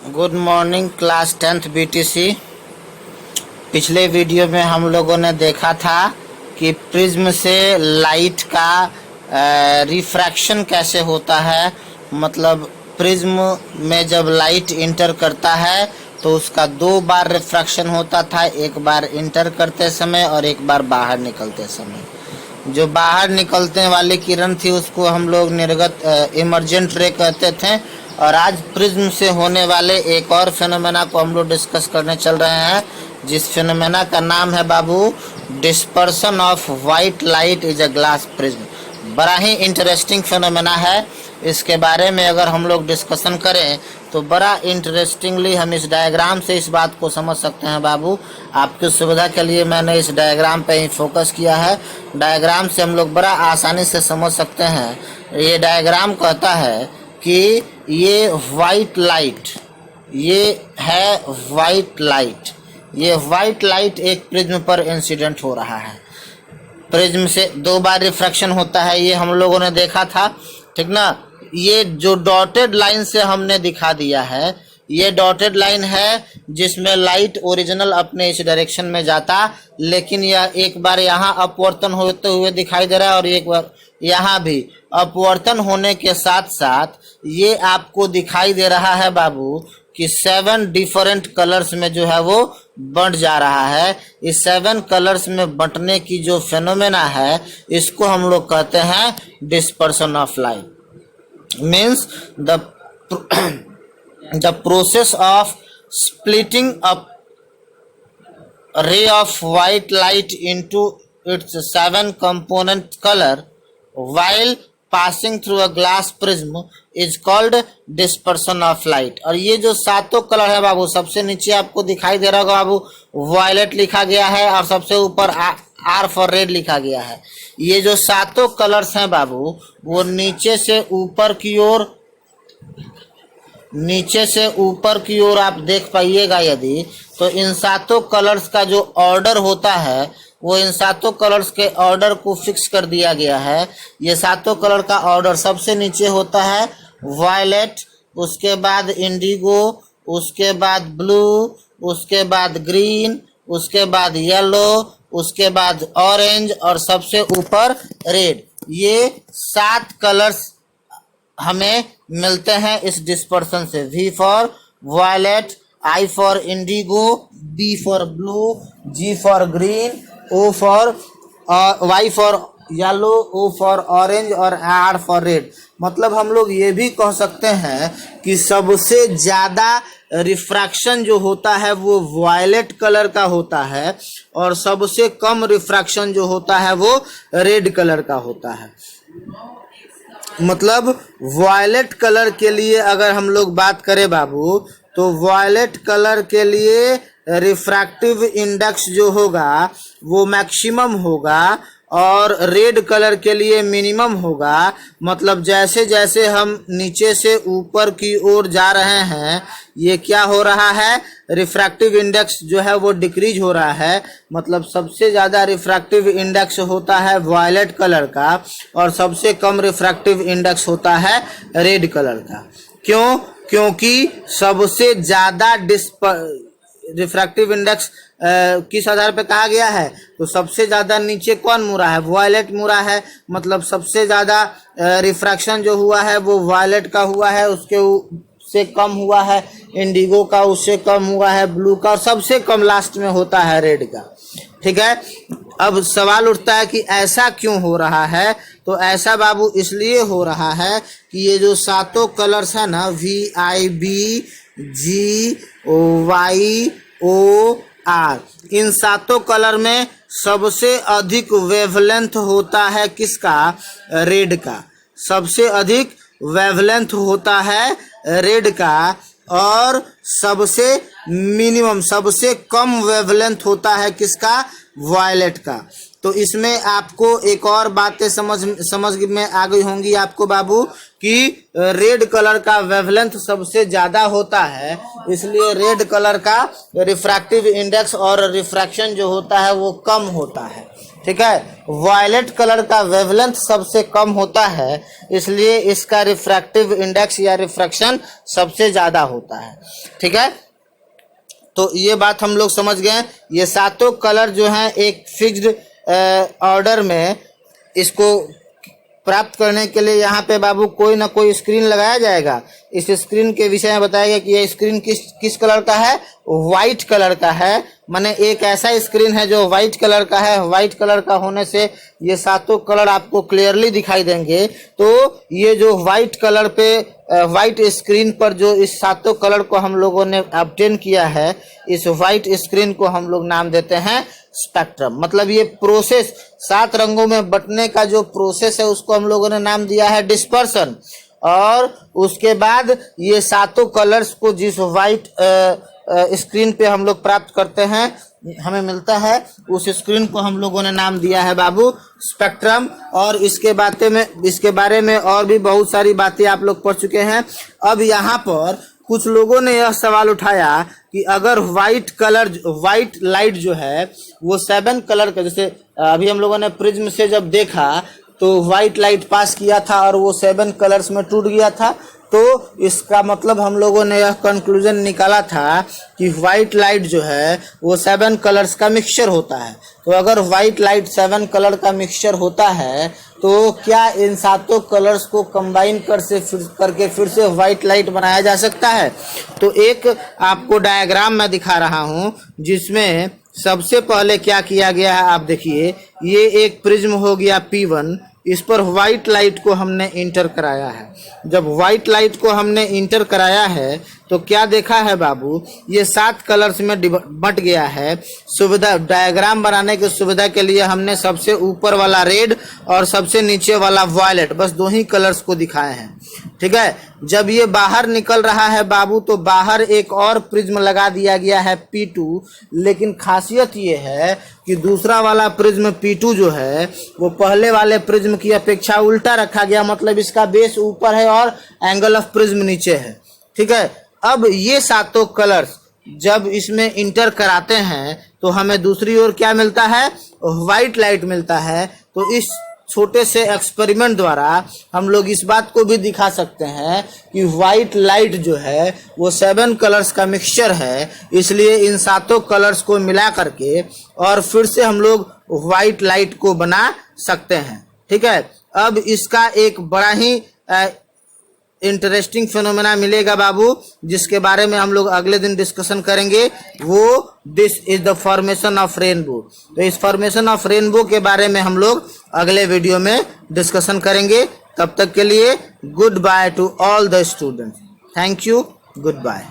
Good morning class 10th BTC. पिछले video में हम लोगों ने देखा था कि प्रिज्म से लाइट का रिफ्रैक्शन कैसे होता है। मतलब प्रिज्म में जब लाइट इंटर करता है तो उसका 2 बार रिफ्रैक्शन होता था, एक बार इंटर करते समय और एक बार बाहर निकलते समय। जो बाहर निकलने वाली किरण थी उसको हम लोग निर्गत इमर्जेंट रे कहते थे। और आज प्रिज्म से होने वाले एक और फेनोमेना को हम लोग डिस्कस करने चल रहे हैं, जिस फेनोमेना का नाम है बाबू dispersion of white light is a glass prism. बड़ा ही इंटरेस्टिंग फेनोमेना है। इसके बारे में अगर हम लोग डिस्कशन करें तो बड़ा इंटरेस्टिंगली हम इस डायग्राम से इस बात को समझ सकते हैं बाबू। आपकी सुविधा के लिए मैंने इस डायग्राम पे ही फोकस किया है। डायग्राम से हम लोग बड़ा आसानी से समझ सकते हैं। ये डायग्राम कहता है कि ये वाइट लाइट, ये है वाइट लाइट, ये वाइट लाइट एक प्रिज्म पर इंसिडेंट हो रहा है। प्रिज्म से 2 बार रिफ्रैक्शन होता है, ये हम लोगों ने देखा था, ठीक ना। ये जो डॉटेड लाइन से हमने दिखा दिया है, ये डॉटेड लाइन है जिसमें लाइट ओरिजिनल अपने इस डायरेक्शन में जाता, लेकिन यह एक बार यहाँ अपवर्तन होते हुए दिखाई दे रहा है और एक बार यहाँ भी अपवर्तन होने के साथ साथ ये आपको दिखाई दे रहा है बाबू कि 7 डिफरेंट कलर्स में जो है वो बंट जा रहा है। इस 7 कलर्स में बंटने की जो फेनोमेना है इसको हम लोग कहते हैं dispersion of light. Means the process of splitting up ray of white light into its 7 component color while passing through a glass prism is called dispersion of light। और ये जो 7 कलर है बाबू, सबसे नीचे आपको दिखाई दे रहा होगा बाबू वायलेट लिखा गया है और सबसे ऊपर आर फॉर रेड लिखा गया है। ये जो 7 कलर्स हैं बाबू वो नीचे से ऊपर की ओर आप देख पाइएगा यदि, तो इन 7 कलर्स का जो ऑर्डर होता है वो इन 7 कलर्स के ऑर्डर को फिक्स कर दिया गया है। ये 7 कलर का ऑर्डर सबसे नीचे होता है वायलेट, उसके बाद इंडिगो, उसके बाद ब्लू, उसके बाद ग्रीन, उसके बाद येलो, उसके बाद ऑरेंज और सबसे ऊपर रेड। ये 7 कलर्स हमें मिलते हैं इस डिस्पर्सन से। V for violet, I for indigo, B for blue, G for green, O for Y for yellow, O for orange और R फॉर रेड। मतलब हम लोग ये भी कह सकते हैं कि सबसे ज़्यादा रिफ्रैक्शन जो होता है वो वायलेट कलर का होता है और सबसे कम रिफ्रैक्शन जो होता है वो रेड कलर का होता है। मतलब वायलेट कलर के लिए अगर हम लोग बात करें बाबू, तो वायलेट कलर के लिए रिफ्रैक्टिव इंडेक्स जो होगा वो मैक्सिमम होगा और रेड कलर के लिए मिनिमम होगा। मतलब जैसे जैसे हम नीचे से ऊपर की ओर जा रहे हैं ये क्या हो रहा है, रिफ्रैक्टिव इंडेक्स जो है वो डिक्रीज हो रहा है। मतलब सबसे ज़्यादा रिफ्रैक्टिव इंडेक्स होता है वायलेट कलर का और सबसे कम रिफ्रैक्टिव इंडेक्स होता है रेड कलर का। क्यों? क्योंकि सबसे ज़्यादा रिफ्रैक्टिव इंडेक्स किस आधार पे कहा गया है, तो सबसे ज़्यादा नीचे कौन मुड़ा है, वायलेट मुड़ा है। मतलब सबसे ज़्यादा रिफ्रैक्शन जो हुआ है वो वायलेट का हुआ है, उसके से कम हुआ है इंडिगो का, उससे कम हुआ है ब्लू का और सबसे कम लास्ट में होता है रेड का। ठीक है। अब सवाल उठता है कि ऐसा क्यों हो रहा है। तो ऐसा बाबू इसलिए हो रहा है कि ये जो 7 कलर्स है ना, VIB, GY, OR, in 7 colour में सबसे अधिक वेवलेंथ होता है किसका, रेड का। सबसे अधिक वेवलेंथ होता है रेड का और सबसे मिनिमम, सबसे कम वेवलेंथ होता है किसका, वायलेट का। तो इसमें आपको एक और बातें समझ में आ गई होंगी आपको बाबू कि रेड कलर का वेवलेंथ सबसे ज़्यादा होता है, इसलिए रेड कलर का रिफ्रैक्टिव इंडेक्स और रिफ्रैक्शन जो होता है वो कम होता है। ठीक है। वायलेट कलर का वेवलेंथ सबसे कम होता है, इसलिए इसका रिफ्रैक्टिव इंडेक्स या रिफ्रैक्शन सबसे ज़्यादा होता है। ठीक है, तो ये बात हम लोग समझ गए। ये सातों कलर जो हैं एक फिक्स्ड ऑर्डर में, इसको प्राप्त करने के लिए यहाँ पे बाबू कोई ना कोई स्क्रीन लगाया जाएगा। इस स्क्रीन के विषय में बताया गया कि ये स्क्रीन किस कलर का है, वाइट कलर का है। माने एक ऐसा स्क्रीन है जो वाइट कलर का है। वाइट कलर का होने से ये सातों कलर आपको क्लियरली दिखाई देंगे। तो ये जो वाइट कलर पे वाइट स्क्रीन पर जो इस सातों कलर को हम लोगों ने ऑब्टेन किया है, इस वाइट स्क्रीन को हम लोग नाम देते हैं स्पेक्ट्रम। मतलब ये प्रोसेस, 7 रंगों में बंटने का जो प्रोसेस है उसको हम लोगों ने नाम दिया है डिस्पर्सन। और उसके बाद ये सातों कलर्स को जिस वाइट स्क्रीन पे हम लोग प्राप्त करते हैं, हमें मिलता है, उस स्क्रीन को हम लोगों ने नाम दिया है बाबू स्पेक्ट्रम। और इसके बारे में और भी बहुत सारी बातें आप लोग पढ़ चुके हैं। अब यहाँ पर कुछ लोगों ने यह सवाल उठाया कि अगर वाइट लाइट जो है वो 7 कलर का, जैसे अभी हम लोगों ने प्रिज्म से जब देखा तो वाइट लाइट पास किया था और वो 7 कलर्स में टूट गया था, तो इसका मतलब हम लोगों ने यह कंक्लूजन निकाला था कि वाइट लाइट जो है वो 7 कलर्स का मिक्सचर होता है। तो अगर वाइट लाइट 7 कलर का मिक्सचर होता है तो क्या इन सातों कलर्स को कंबाइन करके फिर से वाइट लाइट बनाया जा सकता है? तो एक आपको डायग्राम मैं दिखा रहा हूँ जिसमें सबसे पहले क्या किया गया है, आप देखिए। ये एक प्रिज्म हो गया P1, इस पर व्हाइट लाइट को हमने इंटर कराया है। जब व्हाइट लाइट को हमने इंटर कराया है तो क्या देखा है बाबू, ये 7 कलर्स में बट गया है। सुविधा, डायग्राम बनाने की सुविधा के लिए हमने सबसे ऊपर वाला रेड और सबसे नीचे वाला वायलेट, बस 2 ही कलर्स को दिखाए हैं। ठीक है, जब ये बाहर निकल रहा है बाबू तो बाहर एक और प्रिज्म लगा दिया गया है P2। लेकिन खासियत ये है कि दूसरा वाला प्रिज्म P2 जो है वो पहले वाले प्रिज्म की अपेक्षा उल्टा रखा गया, मतलब इसका बेस ऊपर है और एंगल ऑफ प्रिज्म नीचे है। ठीक है, अब ये सातों कलर्स जब इसमें इंटर कराते हैं तो हमें दूसरी ओर क्या मिलता है, व्हाइट लाइट मिलता है। तो इस छोटे से एक्सपेरिमेंट द्वारा हम लोग इस बात को भी दिखा सकते हैं कि व्हाइट लाइट जो है वो 7 कलर्स का मिक्सचर है। इसलिए इन सातों कलर्स को मिला करके और फिर से हम लोग व्हाइट लाइट को बना सकते हैं। ठीक है, अब इसका एक बड़ा ही इंटरेस्टिंग फिनोमेना मिलेगा बाबू, जिसके बारे में हम लोग अगले दिन डिस्कशन करेंगे। वो this is the formation of rainbow. तो इस फॉर्मेशन ऑफ रेनबो के बारे में हम लोग अगले वीडियो में डिस्कशन करेंगे। तब तक के लिए good bye to all the students. Thank you, good bye.